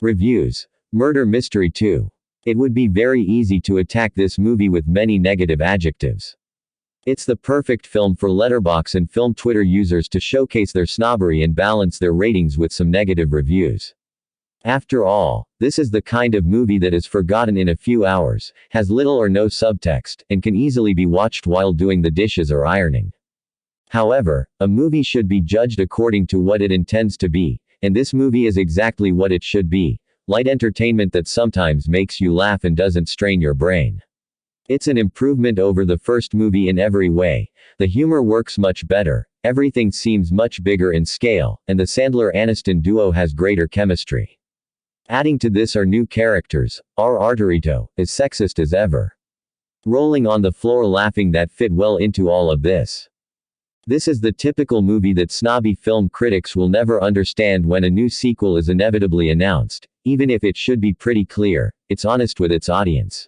Reviews. Murder Mystery 2. It would be very easy to attack this movie with many negative adjectives. It's the perfect film for Letterboxd and film Twitter users to showcase their snobbery and balance their ratings with some negative reviews. After all, this is the kind of movie that is forgotten in a few hours, has little or no subtext, and can easily be watched while doing the dishes or ironing. However, a movie should be judged according to what it intends to be, and this movie is exactly what it should be: light entertainment that sometimes makes you laugh and doesn't strain your brain. It's an improvement over the first movie in every way. The humor works much better, everything seems much bigger in scale, and the Sandler-Aniston duo has greater chemistry. Adding to this are new characters. Audrey is sexist as ever. Rolling on the floor laughing that fit well into all of this. This is the typical movie that snobby film critics will never understand when a new sequel is inevitably announced, even if it should be pretty clear, it's honest with its audience.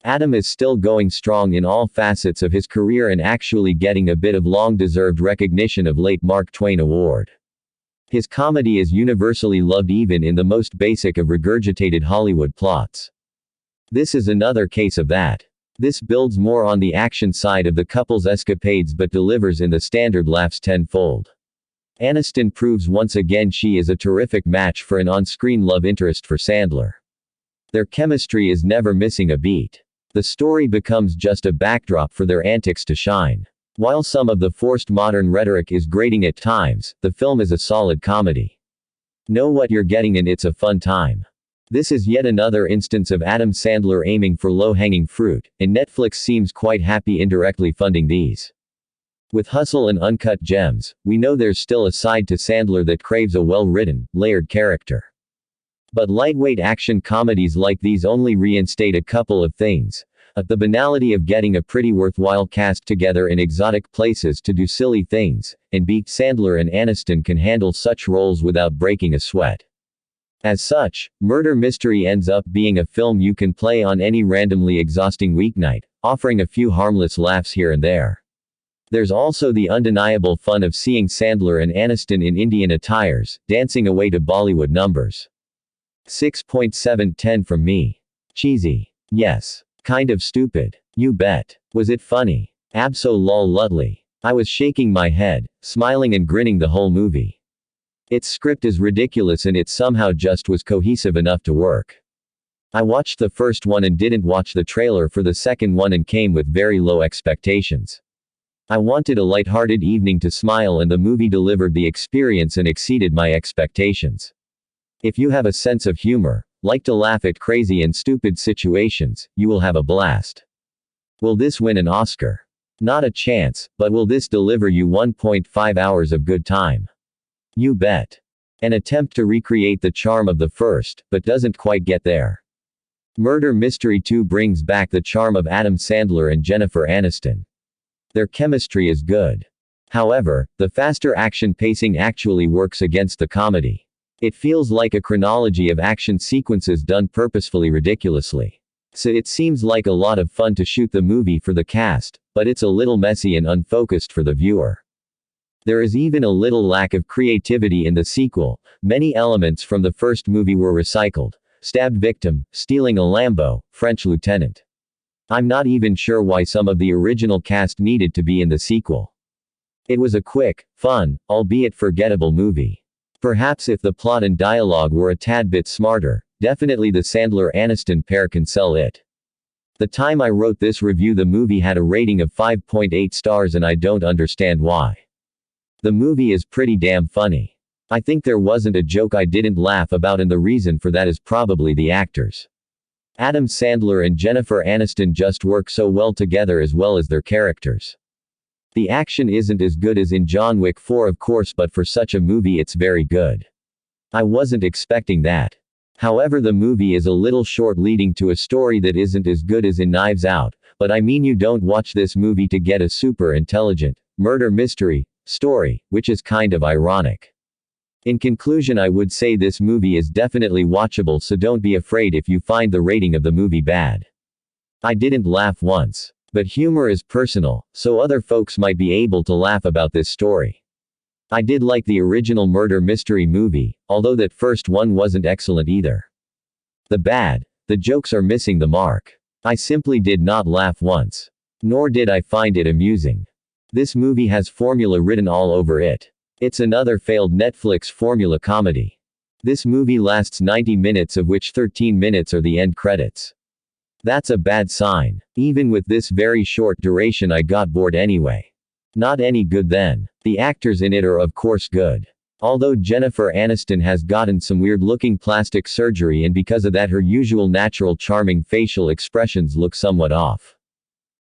Adam is still going strong in all facets of his career and actually getting a bit of long-deserved recognition of late Mark Twain Award. His comedy is universally loved even in the most basic of regurgitated Hollywood plots. This is another case of that. This builds more on the action side of the couple's escapades but delivers in the standard laughs tenfold. Aniston proves once again she is a terrific match for an on-screen love interest for Sandler. Their chemistry is never missing a beat. The story becomes just a backdrop for their antics to shine. While some of the forced modern rhetoric is grating at times, the film is a solid comedy. Know what you're getting and it's a fun time. This is yet another instance of Adam Sandler aiming for low-hanging fruit, and Netflix seems quite happy indirectly funding these. With hustle and uncut gems, we know there's still a side to Sandler that craves a well-written, layered character. But lightweight action comedies like these only reinstate a couple of things. The banality of getting a pretty worthwhile cast together in exotic places to do silly things, and B. Sandler and Aniston can handle such roles without breaking a sweat. As such, Murder Mystery ends up being a film you can play on any randomly exhausting weeknight, offering a few harmless laughs here and there. There's also the undeniable fun of seeing Sandler and Aniston in Indian attires, dancing away to Bollywood numbers. 6.7/10 from me. Cheesy. Yes. Kind of stupid. You bet. Was it funny? Abso-lol-ludly. I was shaking my head, smiling and grinning the whole movie. Its script is ridiculous and it somehow just was cohesive enough to work. I watched the first one and didn't watch the trailer for the second one and came with very low expectations. I wanted a lighthearted evening to smile and the movie delivered the experience and exceeded my expectations. If you have a sense of humor, like to laugh at crazy and stupid situations, you will have a blast. Will this win an Oscar? Not a chance, but will this deliver you 1.5 hours of good time? You bet. An attempt to recreate the charm of the first, but doesn't quite get there. Murder Mystery 2 brings back the charm of Adam Sandler and Jennifer Aniston. Their chemistry is good. However, the faster action pacing actually works against the comedy. It feels like a chronology of action sequences done purposefully ridiculously. So it seems like a lot of fun to shoot the movie for the cast, but it's a little messy and unfocused for the viewer. There is even a little lack of creativity in the sequel. Many elements from the first movie were recycled. Stabbed victim, stealing a Lambo, French lieutenant. I'm not even sure why some of the original cast needed to be in the sequel. It was a quick, fun, albeit forgettable movie. Perhaps if the plot and dialogue were a tad bit smarter, definitely the Sandler-Aniston pair can sell it. The time I wrote this review the movie had a rating of 5.8 stars and I don't understand why. The movie is pretty damn funny. I think there wasn't a joke I didn't laugh about and the reason for that is probably the actors. Adam Sandler and Jennifer Aniston just work so well together as well as their characters. The action isn't as good as in John Wick 4 of course, but for such a movie it's very good. I wasn't expecting that. However, the movie is a little short leading to a story that isn't as good as in Knives Out, but I mean you don't watch this movie to get a super intelligent, murder mystery story, which is kind of ironic. In conclusion, I would say this movie is definitely watchable, so don't be afraid if you find the rating of the movie bad. I didn't laugh once. But humor is personal, so other folks might be able to laugh about this story. I did like the original murder mystery movie, although that first one wasn't excellent either. The jokes are missing the mark. I simply did not laugh once. Nor did I find it amusing. This movie has formula written all over it. It's another failed Netflix formula comedy. This movie lasts 90 minutes, of which 13 minutes are the end credits. That's a bad sign. Even with this very short duration, I got bored anyway. Not any good then. The actors in it are of course good. Although Jennifer Aniston has gotten some weird-looking plastic surgery, and because of that her usual natural charming facial expressions look somewhat off.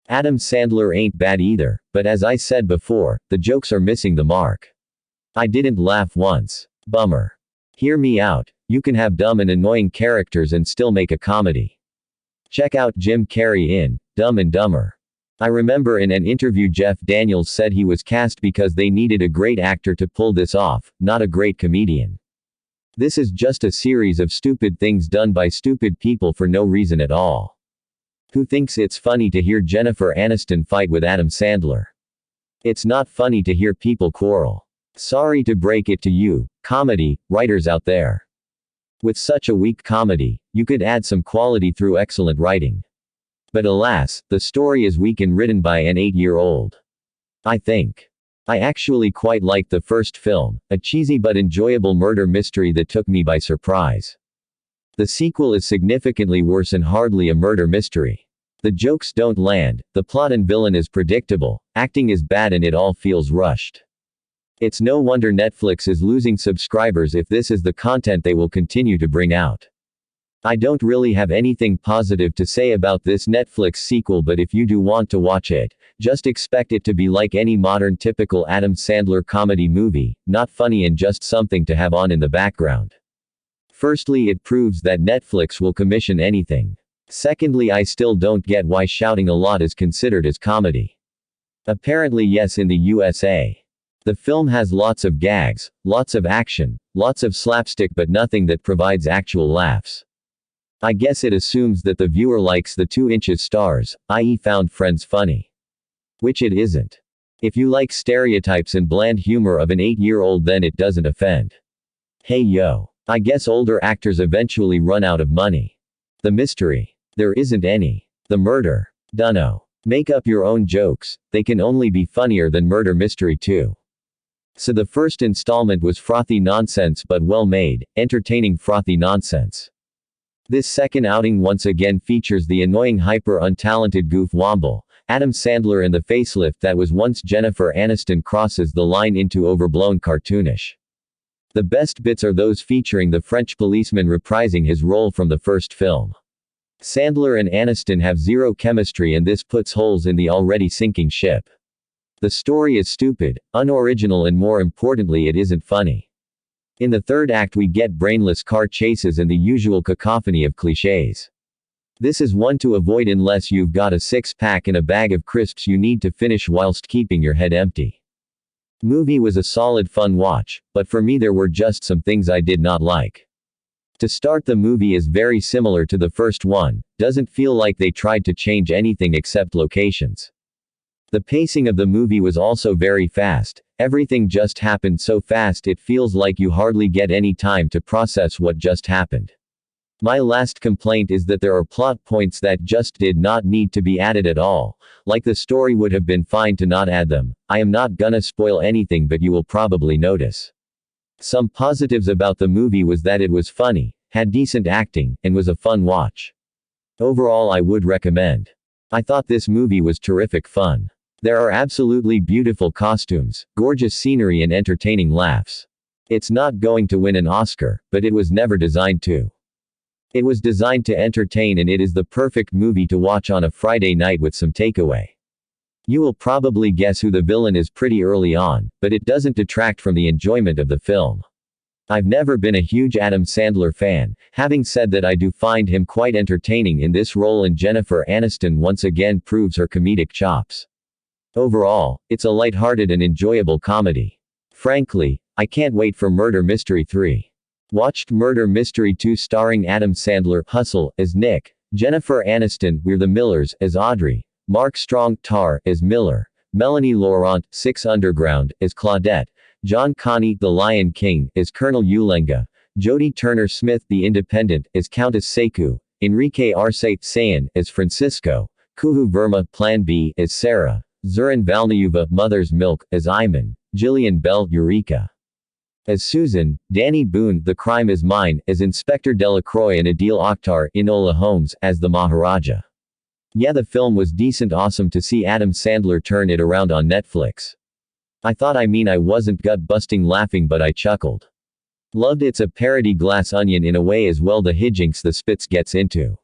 Adam Sandler ain't bad either, but as I said before, the jokes are missing the mark. I didn't laugh once. Bummer. Hear me out. You can have dumb and annoying characters and still make a comedy. Check out Jim Carrey in Dumb and Dumber. I remember in an interview Jeff Daniels said he was cast because they needed a great actor to pull this off, not a great comedian. This is just a series of stupid things done by stupid people for no reason at all. Who thinks it's funny to hear Jennifer Aniston fight with Adam Sandler? It's not funny to hear people quarrel. Sorry to break it to you, comedy writers out there. With such a weak comedy, you could add some quality through excellent writing. But alas, the story is weak and written by an 8-year-old. I actually quite liked the first film, a cheesy but enjoyable murder mystery that took me by surprise. The sequel is significantly worse and hardly a murder mystery. The jokes don't land, the plot and villain is predictable, acting is bad, and it all feels rushed. It's no wonder Netflix is losing subscribers if this is the content they will continue to bring out. I don't really have anything positive to say about this Netflix sequel, but if you do want to watch it, just expect it to be like any modern typical Adam Sandler comedy movie, not funny and just something to have on in the background. Firstly, it proves that Netflix will commission anything. Secondly, I still don't get why shouting a lot is considered as comedy. Apparently yes, in the USA. The film has lots of gags, lots of action, lots of slapstick, but nothing that provides actual laughs. I guess it assumes that the viewer likes the 2-inch stars, i.e. found Friends funny. Which it isn't. If you like stereotypes and bland humor of an 8-year-old, then it doesn't offend. Hey yo. I guess older actors eventually run out of money. The mystery. There isn't any. The murder. Dunno. Make up your own jokes, they can only be funnier than Murder Mystery 2. So the first installment was frothy nonsense, but well made, entertaining frothy nonsense. This second outing once again features the annoying hyper-untalented goof womble, Adam Sandler, and the facelift that was once Jennifer Aniston crosses the line into overblown cartoonish. The best bits are those featuring the French policeman reprising his role from the first film. Sandler and Aniston have zero chemistry, and this puts holes in the already sinking ship. The story is stupid, unoriginal, and more importantly, it isn't funny. In the third act we get brainless car chases and the usual cacophony of cliches. This is one to avoid unless you've got a 6-pack and a bag of crisps you need to finish whilst keeping your head empty. Movie was a solid fun watch, but for me there were just some things I did not like. To start, the movie is very similar to the first one, doesn't feel like they tried to change anything except locations. The pacing of the movie was also very fast, everything just happened so fast it feels like you hardly get any time to process what just happened. My last complaint is that there are plot points that just did not need to be added at all, like the story would have been fine to not add them. I am not gonna spoil anything, but you will probably notice. Some positives about the movie was that it was funny, had decent acting, and was a fun watch. Overall, I would recommend. I thought this movie was terrific fun. There are absolutely beautiful costumes, gorgeous scenery, and entertaining laughs. It's not going to win an Oscar, but it was never designed to. It was designed to entertain, and it is the perfect movie to watch on a Friday night with some takeaway. You will probably guess who the villain is pretty early on, but it doesn't detract from the enjoyment of the film. I've never been a huge Adam Sandler fan. Having said that, I do find him quite entertaining in this role, and Jennifer Aniston once again proves her comedic chops. Overall, it's a lighthearted and enjoyable comedy. Frankly, I can't wait for Murder Mystery 3. Watched Murder Mystery 2 starring Adam Sandler, Hustle, as Nick, Jennifer Aniston, We're the Millers, as Audrey, Mark Strong, Tar, as Miller, Melanie Laurent, 6 Underground, as Claudette, John Kani, the Lion King, as Colonel Ulenga. Jodie Turner-Smith, the Independent, as Countess Sekou. Enrique Arce Sayan, as Francisco. Kuhu Verma, Plan B, as Sarah. Zoran Valniuva, Mother's Milk, as Iman. Jillian Bell, Eureka, as Susan. Danny Boone, The Crime Is Mine, as Inspector Delacroix, and Adil Akhtar, Enola Holmes, as the Maharaja. Yeah, the film was decent. Awesome to see Adam Sandler turn it around on Netflix. I wasn't gut-busting laughing, but I chuckled. Loved it's a parody Glass Onion in a way as well. The hijinks the Spitz gets into.